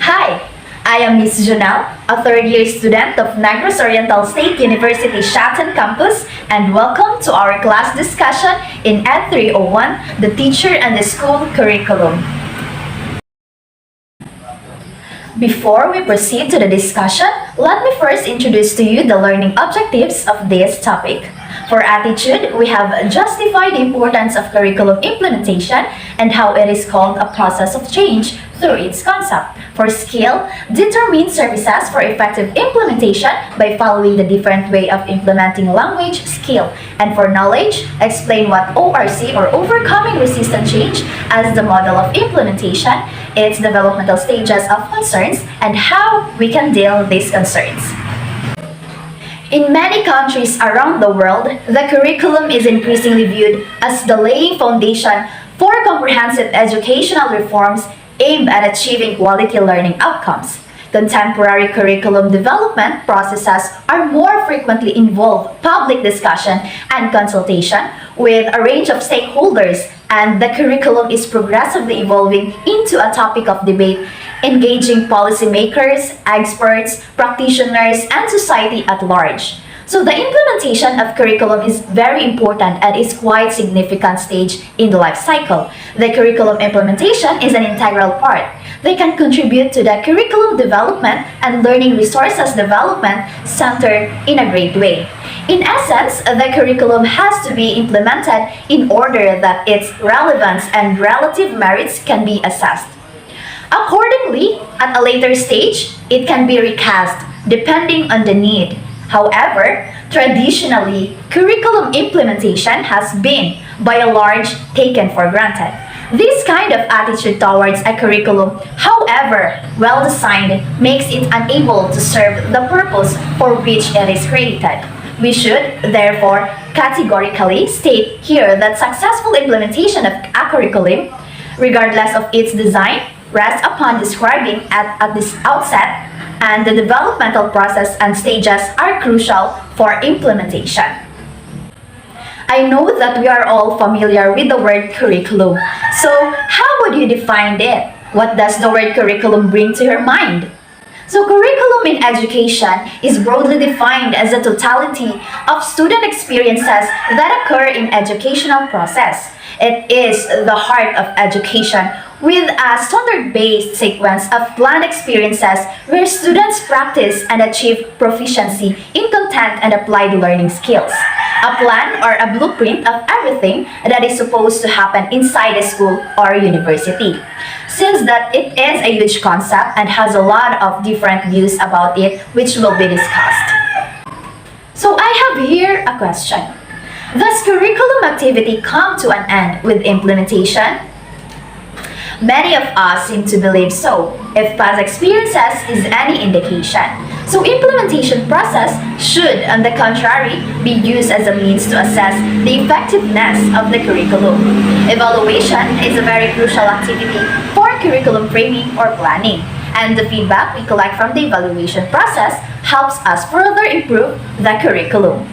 Hi, I am Miss Junel, a third-year student of Negros Oriental State University Shatten Campus, and welcome to our class discussion in ED301, the Teacher and the School Curriculum. Before we proceed to the discussion, let me first introduce to you the learning objectives of this topic. For attitude, we have justified the importance of curriculum implementation and how it is called a process of change through its concept. For skill, determine services for effective implementation by following the different way of implementing language skill. And for knowledge, explain what ORC or Overcoming Resistance Change as the model of implementation, its developmental stages of concerns, and how we can deal with these concerns. In many countries around the world, the curriculum is increasingly viewed as the laying foundation for comprehensive educational reforms aimed at achieving quality learning outcomes. Contemporary curriculum development processes are more frequently involve public discussion and consultation with a range of stakeholders, and the curriculum is progressively evolving into a topic of debate, engaging policymakers, experts, practitioners, and society at large. So the implementation of curriculum is very important and is quite significant stage in the life cycle. The curriculum implementation is an integral part. They can contribute to the curriculum development and learning resources development centered in a great way. In essence, the curriculum has to be implemented in order that its relevance and relative merits can be assessed. Accordingly, at a later stage, it can be recast depending on the need. However, traditionally, curriculum implementation has been, by and large, taken for granted. This kind of attitude towards a curriculum, however well designed, makes it unable to serve the purpose for which it is created. We should, therefore, categorically state here that successful implementation of a curriculum, regardless of its design, rests upon describing at this outset, and the developmental process and stages are crucial for implementation. I know that we are all familiar with the word curriculum. So, how would you define it? What does the word curriculum bring to your mind? So, curriculum in education is broadly defined as a totality of student experiences that occur in educational process. It is the heart of education, with a standard-based sequence of planned experiences where students practice and achieve proficiency in content and applied learning skills. A plan or a blueprint of everything that is supposed to happen inside a school or university. Since that it is a huge concept and has a lot of different views about it, which will be discussed. So I have here a question. Does curriculum activity come to an end with implementation? Many of us seem to believe so, if past experiences is any indication. So implementation process should, on the contrary, be used as a means to assess the effectiveness of the curriculum. Evaluation is a very crucial activity for curriculum framing or planning, and the feedback we collect from the evaluation process helps us further improve the curriculum.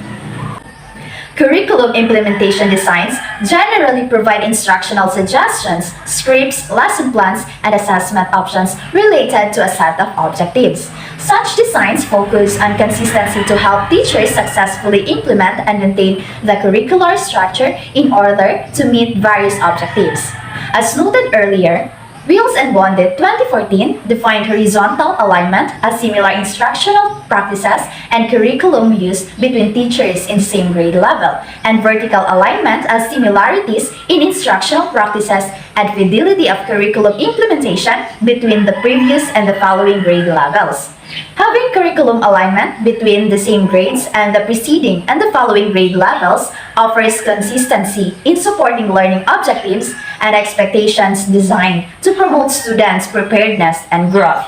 Curriculum implementation designs generally provide instructional suggestions, scripts, lesson plans, and assessment options related to a set of objectives. Such designs focus on consistency to help teachers successfully implement and maintain the curricular structure in order to meet various objectives. As noted earlier, Wheels and Bonded 2014 defined horizontal alignment as similar instructional practices and curriculum use between teachers in the same grade level, and vertical alignment as similarities in instructional practices and fidelity of curriculum implementation between the previous and the following grade levels. Having curriculum alignment between the same grades and the preceding and the following grade levels offers consistency in supporting learning objectives and expectations designed to promote students' preparedness and growth.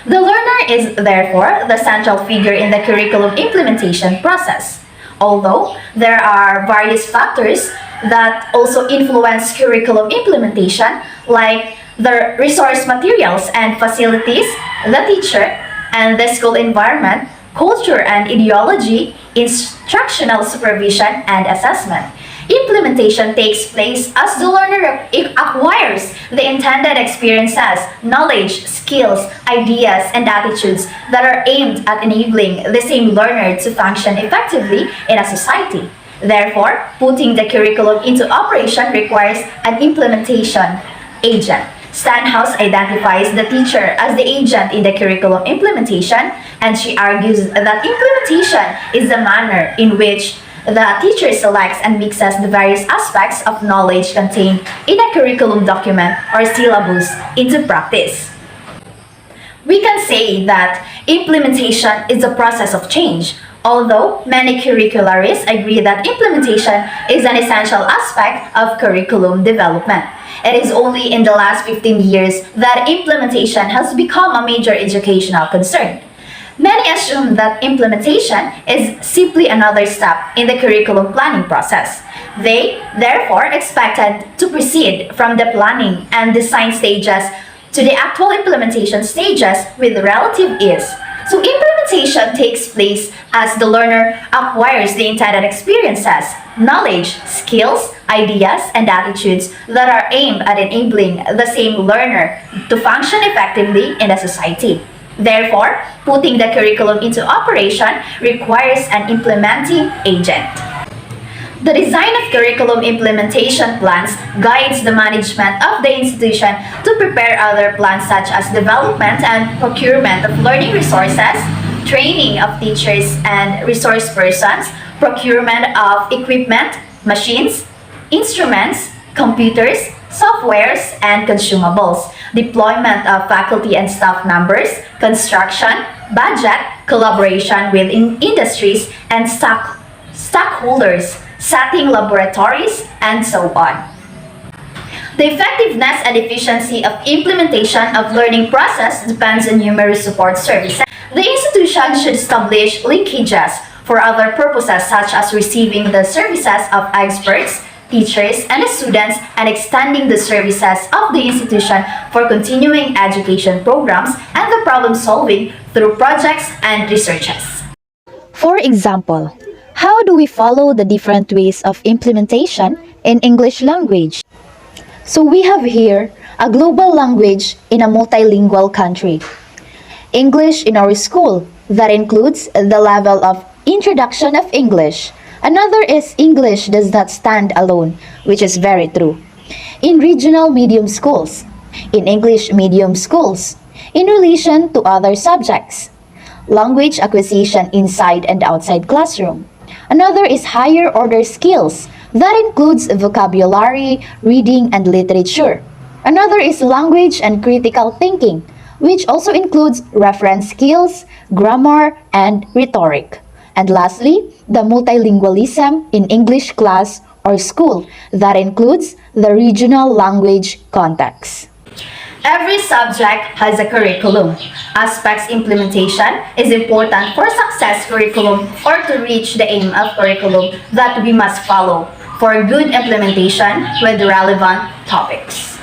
The learner is therefore the central figure in the curriculum implementation process. Although there are various factors that also influence curriculum implementation, like the resource materials and facilities, the teacher, and the school environment, culture and ideology, instructional supervision and assessment. Implementation takes place as the learner acquires the intended experiences, knowledge, skills, ideas, and attitudes that are aimed at enabling the same learner to function effectively in a society. Therefore, putting the curriculum into operation requires an implementation agent. Stanhouse identifies the teacher as the agent in the curriculum implementation, and she argues that implementation is the manner in which the teacher selects and mixes the various aspects of knowledge contained in a curriculum document or syllabus into practice. We can say that implementation is a process of change, although many curricularists agree that implementation is an essential aspect of curriculum development. It is only in the last 15 years that implementation has become a major educational concern. Many assume that implementation is simply another step in the curriculum planning process. They, therefore, expected to proceed from the planning and design stages to the actual implementation stages with relative ease. So implementation takes place as the learner acquires the intended experiences, knowledge, skills, ideas, and attitudes that are aimed at enabling the same learner to function effectively in the society. Therefore, putting the curriculum into operation requires an implementing agent. The design of curriculum implementation plans guides the management of the institution to prepare other plans such as development and procurement of learning resources, training of teachers and resource persons, procurement of equipment, machines, instruments, computers, softwares, and consumables, deployment of faculty and staff members, construction, budget, collaboration with industries and stockholders, setting laboratories, and so on. The effectiveness and efficiency of implementation of learning process depends on numerous support services. The institution should establish linkages for other purposes such as receiving the services of experts, teachers, and students, and extending the services of the institution for continuing education programs and the problem solving through projects and researches. For example, how do we follow the different ways of implementation in English language? So we have here a global language in a multilingual country. English in our school, that includes the level of introduction of English. Another is English does not stand alone, which is very true. In regional medium schools, in English medium schools, in relation to other subjects, language acquisition inside and outside classroom. Another is higher order skills, that includes vocabulary, reading, and literature. Another is language and critical thinking, which also includes reference skills, grammar, and rhetoric. And lastly, the multilingualism in English class or school, that includes the regional language context. Every subject has a curriculum. Aspects implementation is important for success curriculum or to reach the aim of curriculum that we must follow for good implementation with relevant topics.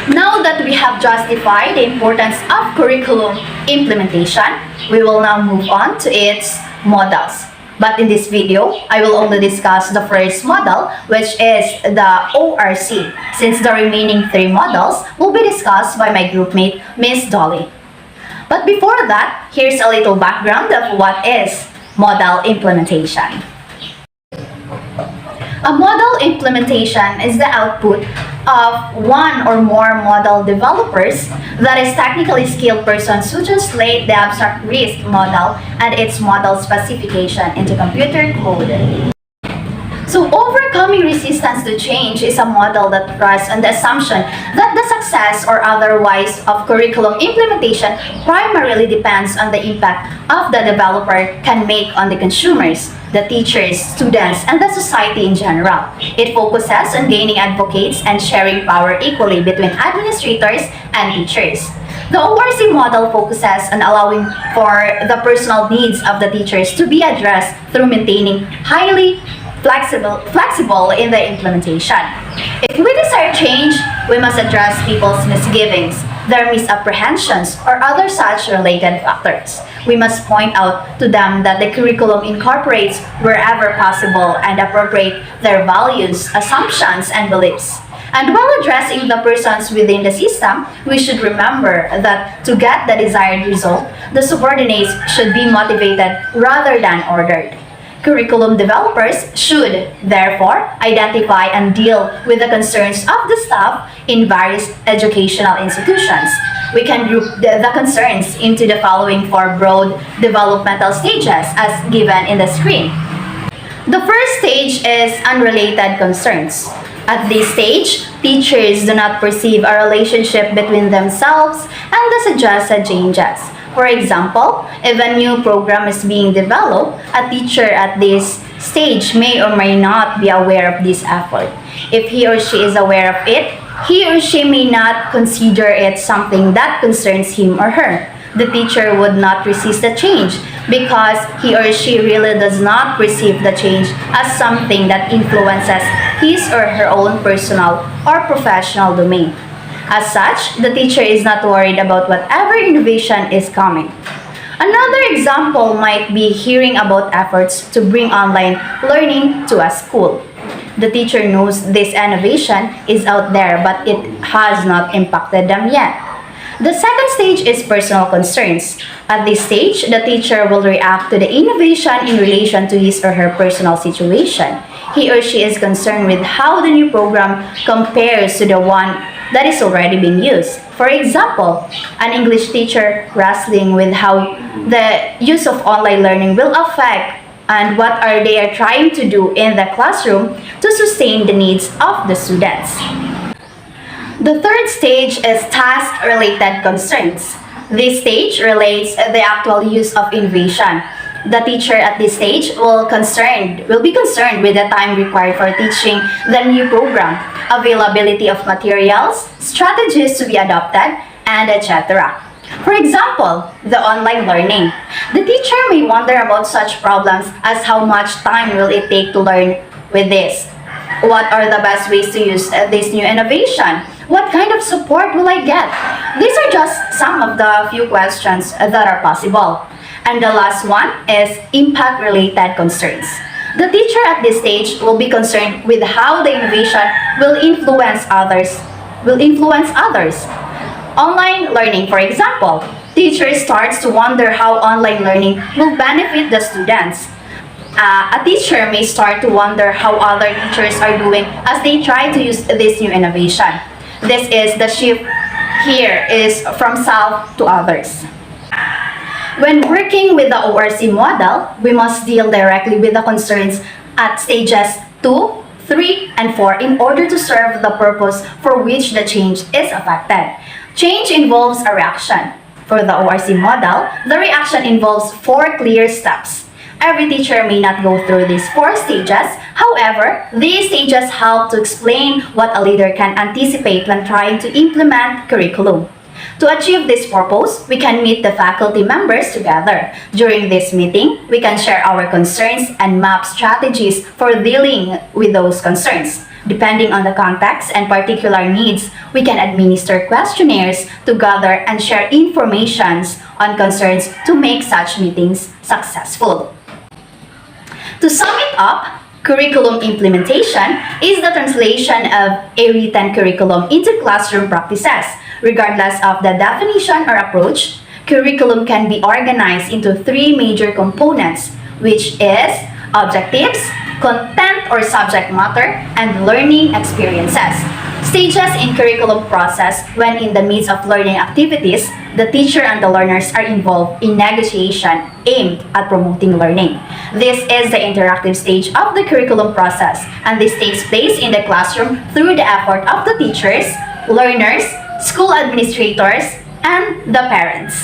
Now that we have justified the importance of curriculum implementation, we will now move on to its models. But in this video, I will only discuss the first model, which is the ORC, since the remaining 3 models will be discussed by my groupmate, Miss Dolly. But before that, here's a little background of what is model implementation. A model implementation is the output of one or more model developers, that is technically skilled persons who translate the abstract risk model and its model specification into computer code. So overcoming resistance to change is a model that rests on the assumption that the success or otherwise of curriculum implementation primarily depends on the impact of the developer can make on the consumers, the teachers, students, and the society in general. It focuses on gaining advocates and sharing power equally between administrators and teachers. The ORC model focuses on allowing for the personal needs of the teachers to be addressed through maintaining highly flexible in the implementation. If we desire change, we must address people's misgivings. their misapprehensions, or other such related factors. We must point out to them that the curriculum incorporates wherever possible and appropriate their values, assumptions, and beliefs. And while addressing the persons within the system, we should remember that to get the desired result, the subordinates should be motivated rather than ordered. Curriculum developers should, therefore, identify and deal with the concerns of the staff in various educational institutions. We can group the concerns into the following four broad developmental stages as given in the screen. The first stage is unrelated concerns. At this stage, teachers do not perceive a relationship between themselves and the suggested changes. For example, if a new program is being developed, a teacher at this stage may or may not be aware of this effort. If he or she is aware of it, he or she may not consider it something that concerns him or her. The teacher would not resist the change because he or she really does not perceive the change as something that influences his or her own personal or professional domain. As such, the teacher is not worried about whatever innovation is coming. Another example might be hearing about efforts to bring online learning to a school. The teacher knows this innovation is out there, but it has not impacted them yet. The second stage is personal concerns. At this stage, the teacher will react to the innovation in relation to his or her personal situation. He or she is concerned with how the new program compares to the one that is already being used. For example, an English teacher wrestling with how the use of online learning will affect and what are they are trying to do in the classroom to sustain the needs of the students. The third stage is task-related concerns. This stage relates the actual use of innovation. The teacher at this stage will be concerned with the time required for teaching the new program, availability of materials, strategies to be adopted, and etc. For example, the online learning. The teacher may wonder about such problems as how much time will it take to learn with this? What are the best ways to use this new innovation? What kind of support will I get? These are just some of the few questions that are possible. And the last one is impact-related concerns. The teacher at this stage will be concerned with how the innovation will influence others. Online learning, for example. Teacher starts to wonder how online learning will benefit the students. A teacher may start to wonder how other teachers are doing as they try to use this new innovation. This is the shift here is from self to others. When working with the ORC model, we must deal directly with the concerns at stages 2, 3, and 4 in order to serve the purpose for which the change is affected. Change involves a reaction. For the ORC model, the reaction involves 4 clear steps. Every teacher may not go through these 4 stages. However, these stages help to explain what a leader can anticipate when trying to implement curriculum. To achieve this purpose, we can meet the faculty members together. During this meeting, we can share our concerns and map strategies for dealing with those concerns. Depending on the context and particular needs, we can administer questionnaires to gather and share information on concerns to make such meetings successful. To sum it up, curriculum implementation is the translation of a written curriculum into classroom practices. Regardless of the definition or approach, curriculum can be organized into 3 major components, which is objectives, content or subject matter, and learning experiences. Stages in curriculum process: when in the midst of learning activities, the teacher and the learners are involved in negotiation aimed at promoting learning. This is the interactive stage of the curriculum process, and this takes place in the classroom through the effort of the teachers, learners, school administrators, and the parents.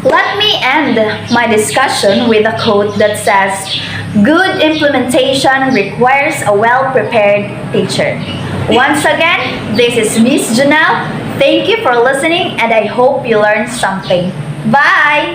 Let me end my discussion with a quote that says, "Good implementation requires a well-prepared teacher." Once again, this is Miss Janelle. Thank you for listening and I hope you learned something. Bye!